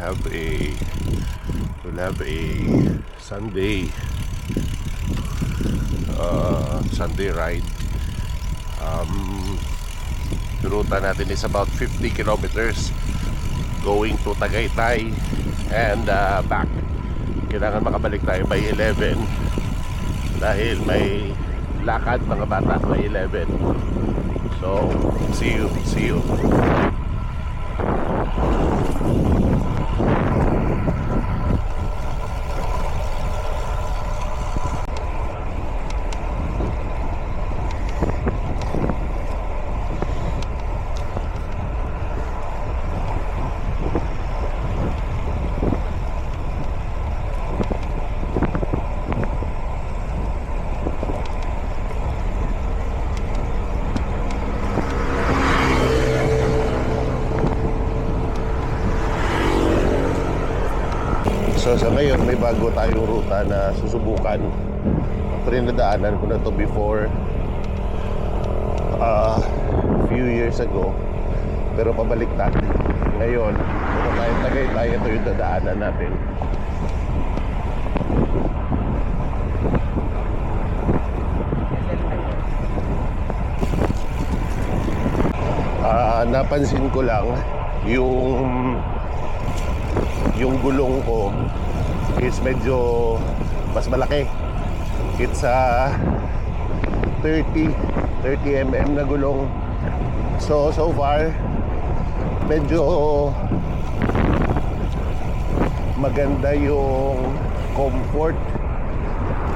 we'll have a Sunday Sunday ride. The ruta natin is about 50 kilometers going to Tagaytay and back. Kailangan makabalik tayo by 11 dahil may lakad mga bata by 11. So see you. So sa ngayon may bago tayong ruta na susubukan. Pinadaanan ko na to before few years ago, pero pabaliktad. Ngayon kung tayong Tagaytay, ito yung dadaanan natin. Napansin ko lang yung gulong ko is medyo mas malaki. It's a 30 mm na gulong. So far medyo maganda yung comfort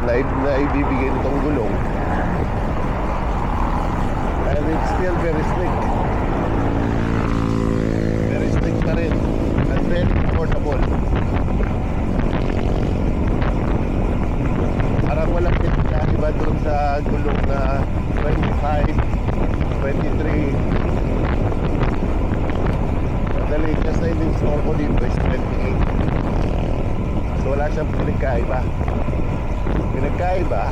na ibibigay nitong gulong, and it's still very slick na rin and very comfortable. Parang walang pinagkaiba doon sa gulong na 25, 23. The latest na in-install ko dito is 28. So wala siyang pinagkaiba. Pinagkaiba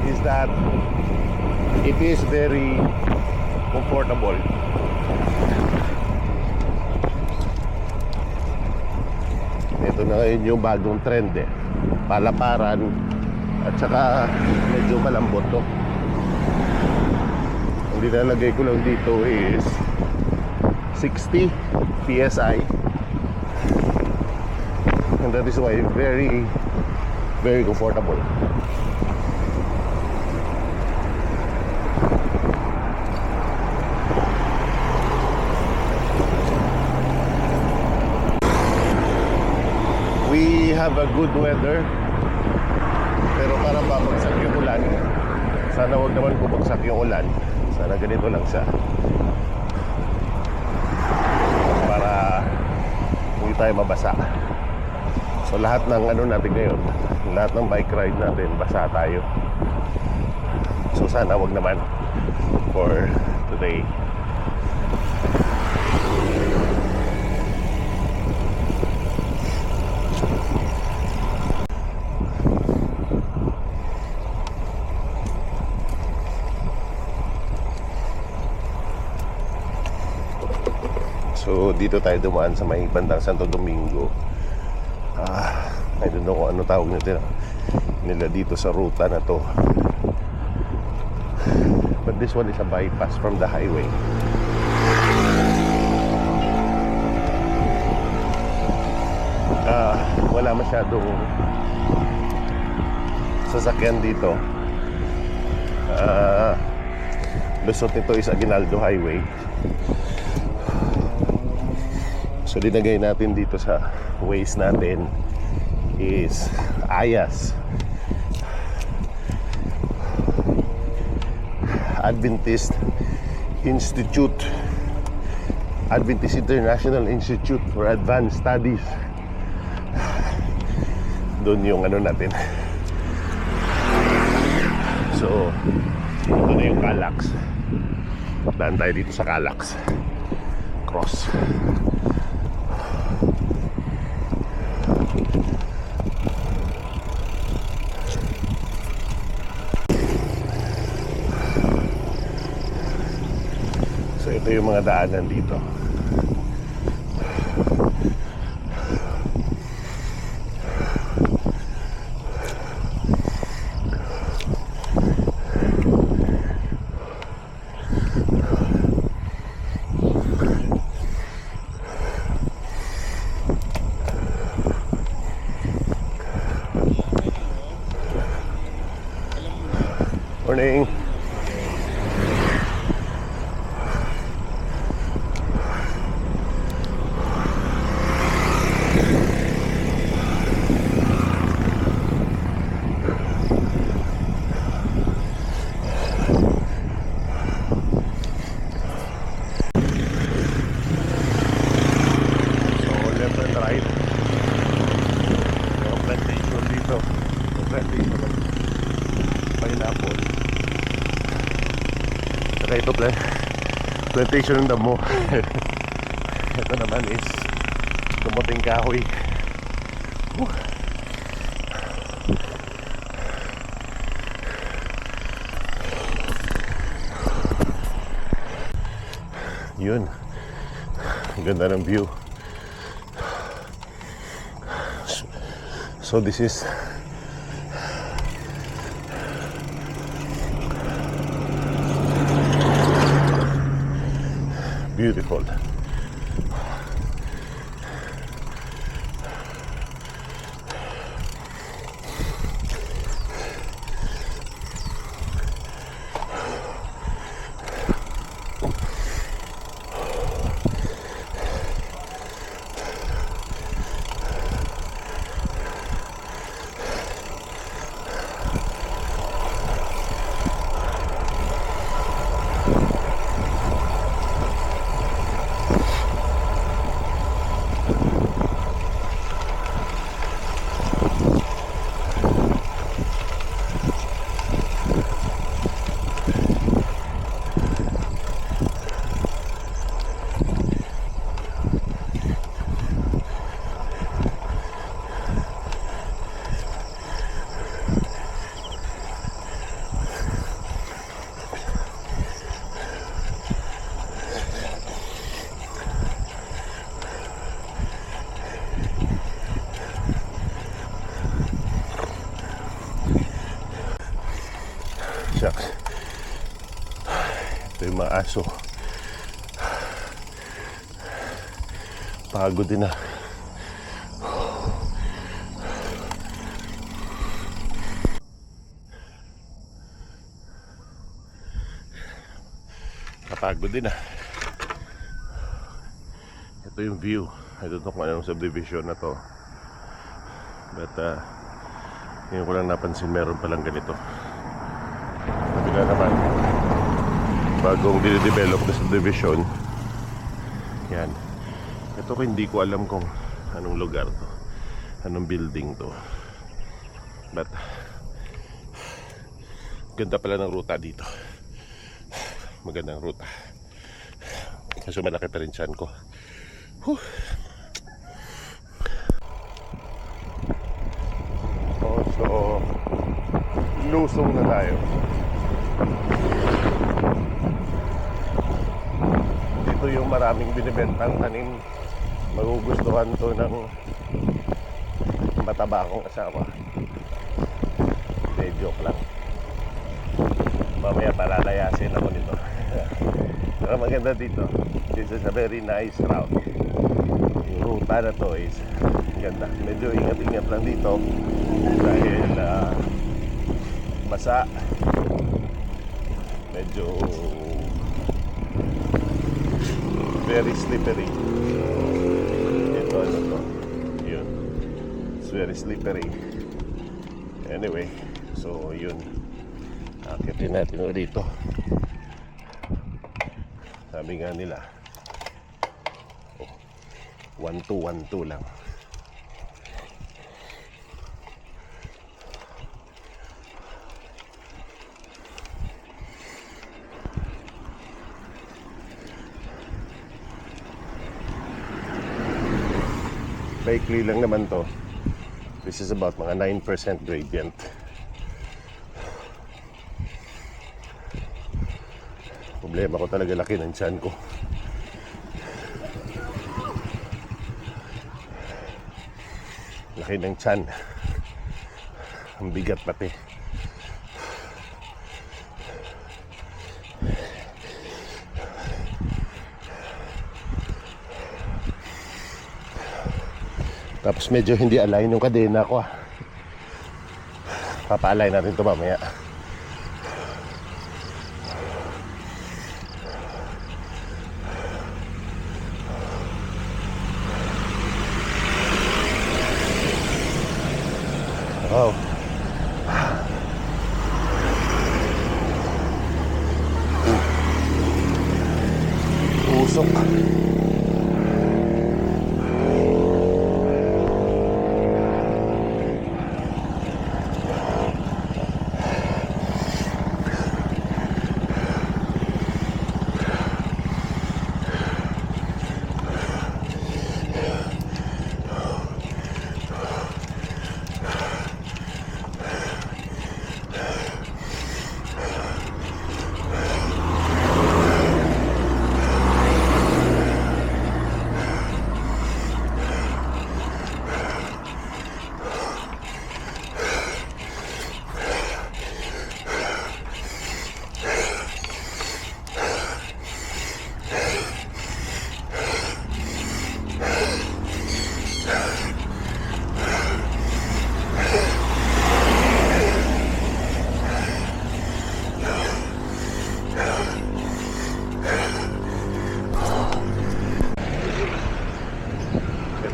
is that it is very comfortable. Ito na ngayon yung bagong trend palaparan at saka medyo malambot to. Ang nilalagay ko lang dito is 60 PSI, and that is why very comfortable. We have a good weather, pero parang babagsak yung ulan. Sana wag naman bumagsak yung ulan. Sana ganito lang siya, para hindi tayo mabasa. So lahat ng natin ngayon, lahat ng bike ride natin, basa tayo. So sana wag naman for today. So dito tayo dumaan sa may bandang Santo Domingo. I don't know kung ano tawag nila dito sa ruta na to, but this one is a bypass from the highway. Wala masyadong sasakyan dito. Lusot nito is Aguinaldo Highway. So dinagay natin dito sa Waze natin is AYAS, Adventist International Institute for Advanced Studies. Doon yung natin. So ito na yung Calax. Daan tayo dito sa Calax Cross. So ito yung mga daanan dito. Morning. Saka ito plantation ng damo. Ito naman is kumuting kahoy. Yun, ganda ng view. So this is beautiful. Shucks. Ito yung mga aso. Pagod din na. Kapagod din na. Ito yung view. I don't know kung anong subdivision na to. But ngayon ko lang napansin meron palang ganito. Kabila naman, bagong dinidevelop na subdivision. Yan. Ito ko hindi ko alam kung anong lugar to, anong building to. But ganda pala ng ruta dito. Magandang ruta. Kaso malaki pa rin tiyan ko. So lusong na tayo. Dito yung maraming binibentang tanim. Magugustuhan to ng mataba akong asawa. Hindi, joke lang. Mamaya palalayasin ako nito. Pero maganda dito. This is a very nice route. Yung ruta na to is ganda. Medyo ingat-ingat lang dito dahil basa. Medyo very slippery. Ito ano to? Yun. It's very slippery. Anyway, so yun. Akitin natin ulit dito. Sabi nga nila 1-2-1-2 lang. Baikli lang naman to. This is about mga 9% gradient. Problema ko talaga laki ng tiyan ko. Laki ng tiyan. Ang bigat pati. Tapos medyo hindi align yung kadena ko. Papa-align natin ito mamaya. Wow. Usok.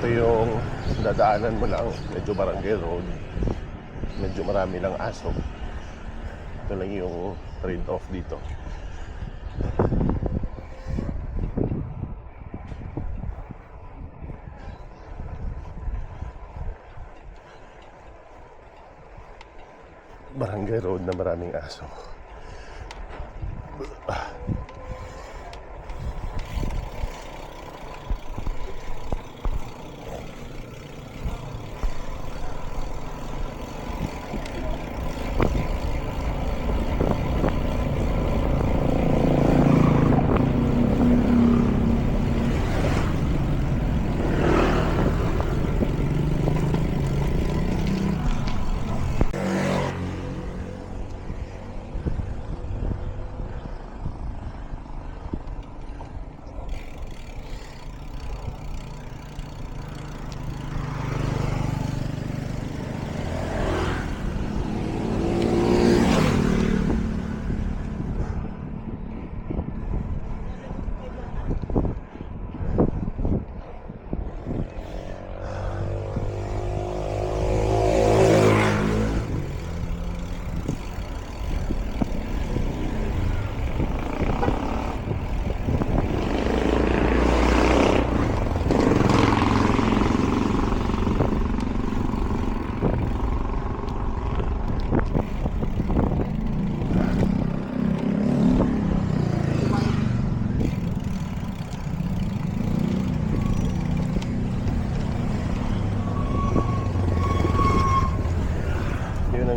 Ito yung dadaanan mo lang, medyo barangay road, medyo marami lang aso. Ito lang yung trade off dito. Barangay road na maraming aso.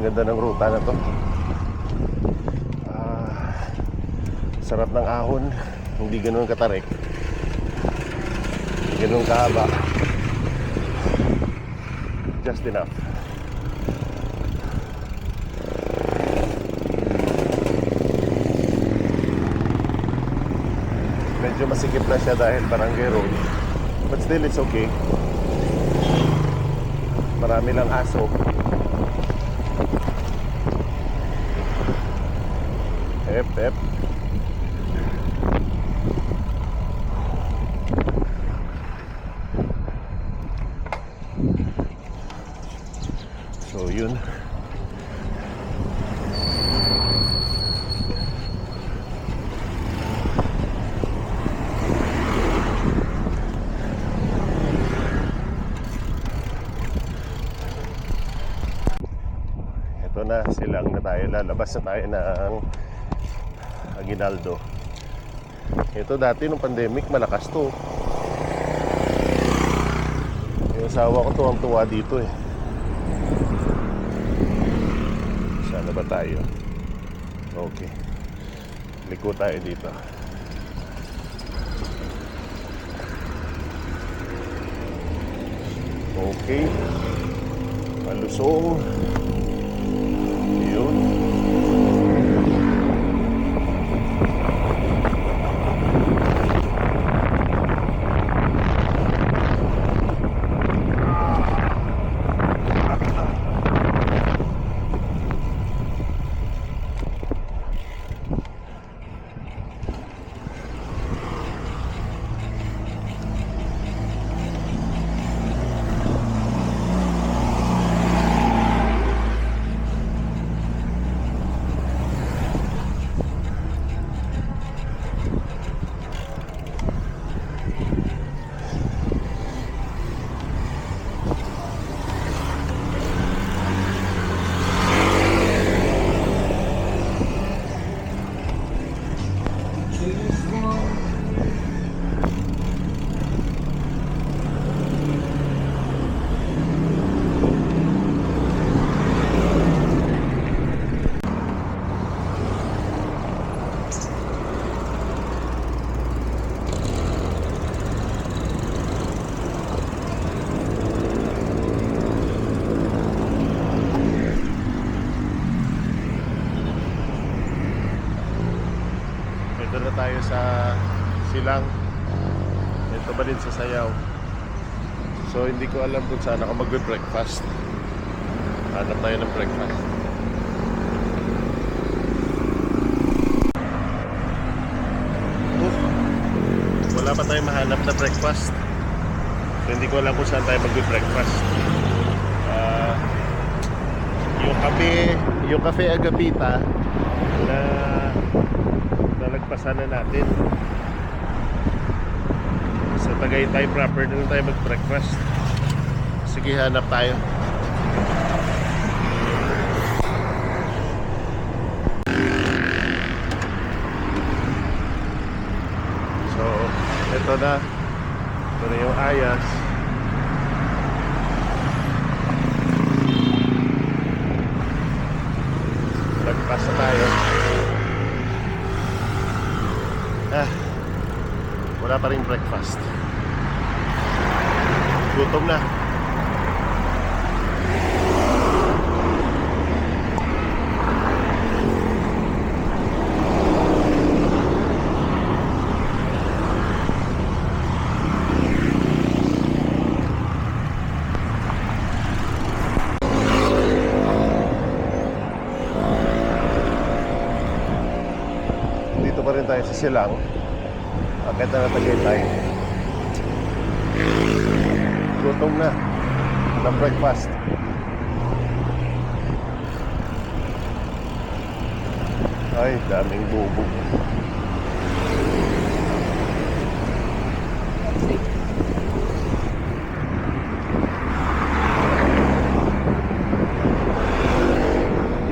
Ganda ng ruta na to. Sarap ng ahon, hindi ganoon katarik, hindi ganoon kahaba, just enough. Medyo masikip na siya dahil barangay road, but still it's okay. Marami lang aso. Ep. So yun. Ito na, silang na tayo, lalabas na tayo ng Aguinaldo. Ito dati nung pandemic malakas to. Yung asawa ko tuwang-tuwa dito eh. Saan na ba tayo? Okay, liko tayo dito. Okay, malusong. Yun. silang. Ito ba din sa Sayaw. So hindi ko alam kung saan ako magbe-breakfast. Hanap tayo ng breakfast. Wala pa tayong mahanap na breakfast. So hindi ko alam kung saan tayo magbe-breakfast. Yung cafe Agapita na nalagpasan na natin. Sa Tagaytay proper na lang tayo mag-breakfast. Sige, hanap tayo. So, ito na. Ito na yung Ayas. Lagpas na tayo. Wala pa rin breakfast. Gutom na. Dito pa rin tayo sa Silang. Akit na Tagaytay. Gutom na. Ng breakfast. Ay, daming bubog.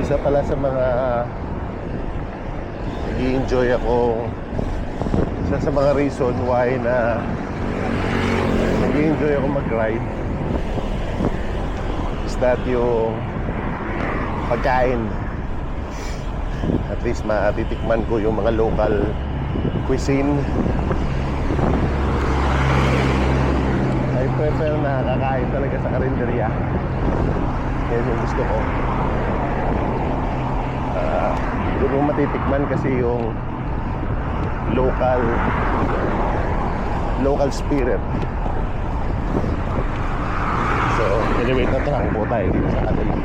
Isa pala sa mga nag-i-enjoy ako, isa sa mga reason why na nag-i-enjoy ako mag-ride is that yung pagkain. At least matitikman ko yung mga local cuisine. I prefer na kakain talaga sa karinderya. Yan yung gusto ko. Doon yung matitikman kasi yung local spirit. So anyway, tatrang po tayo sa kanila.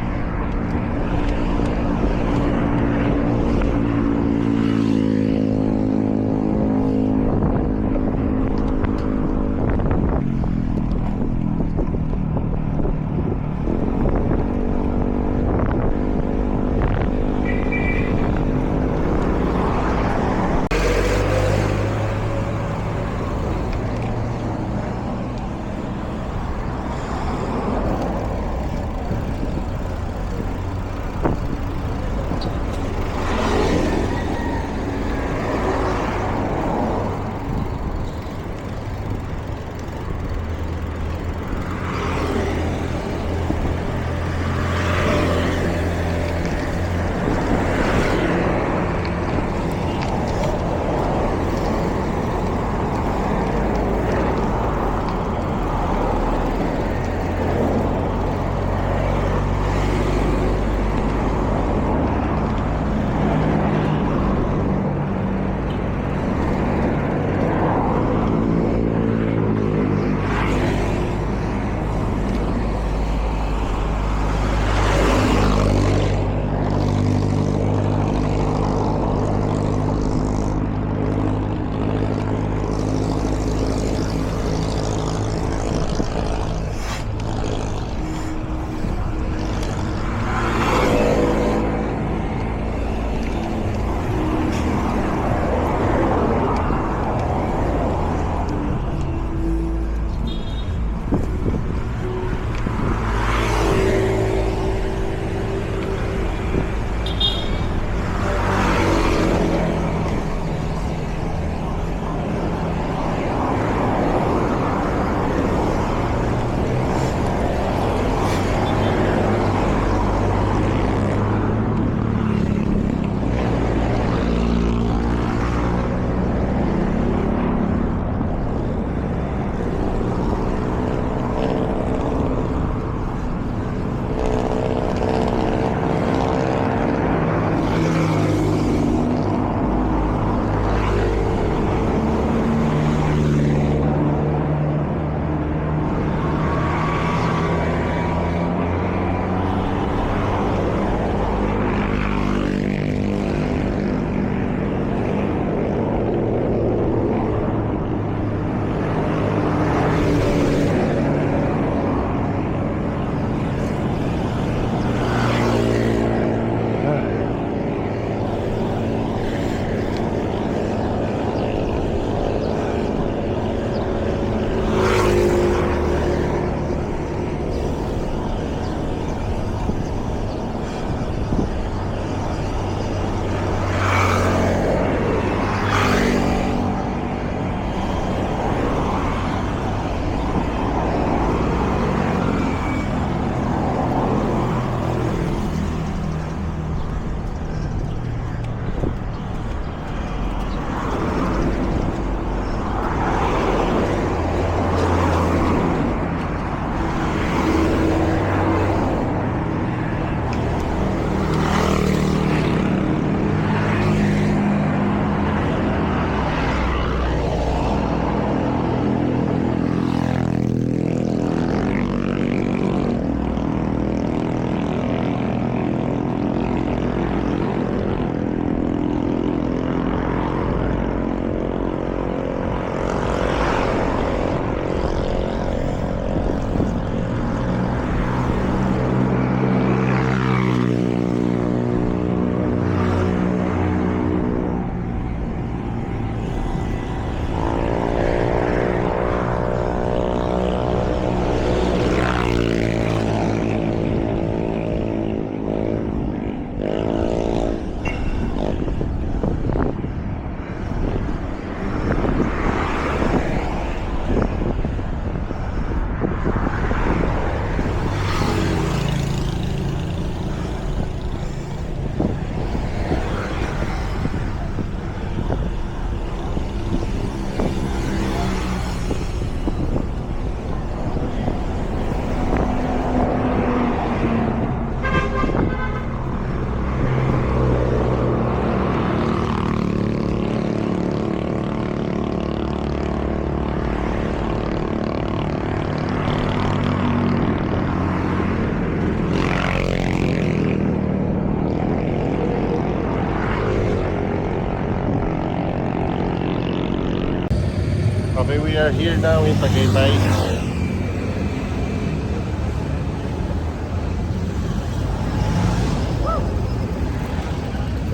Okay, we are here now in Tagaytay.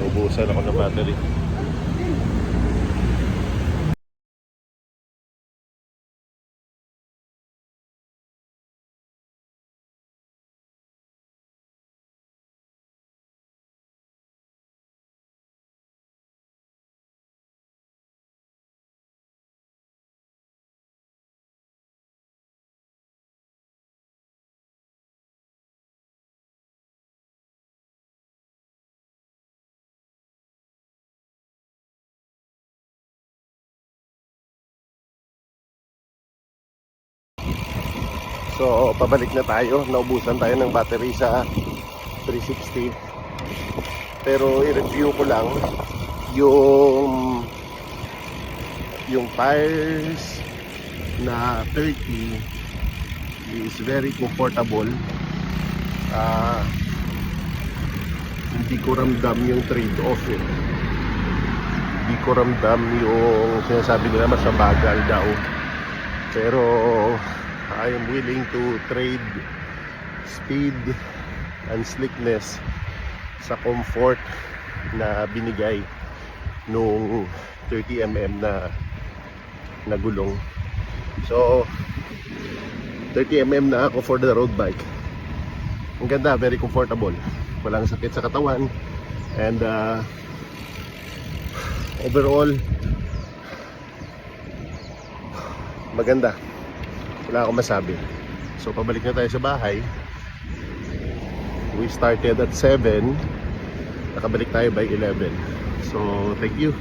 Naubusan ako ng battery. So, pabalik na tayo. Naubusan tayo ng battery sa 360. Pero i-review ko lang yung tires na 30 is very comfortable. Hindi ko ramdam yung trade-off eh. Hindi ko ramdam yung sinasabi nila mas mabagal daw. Pero I am willing to trade speed and slickness sa comfort na binigay nung 30mm na gulong. So 30mm na ako for the road bike. Ang ganda, very comfortable. Walang sakit sa katawan. And overall maganda. Wala akong masabi. So pabalik na tayo sa bahay. We started at 7. Nakabalik tayo by 11. So thank you.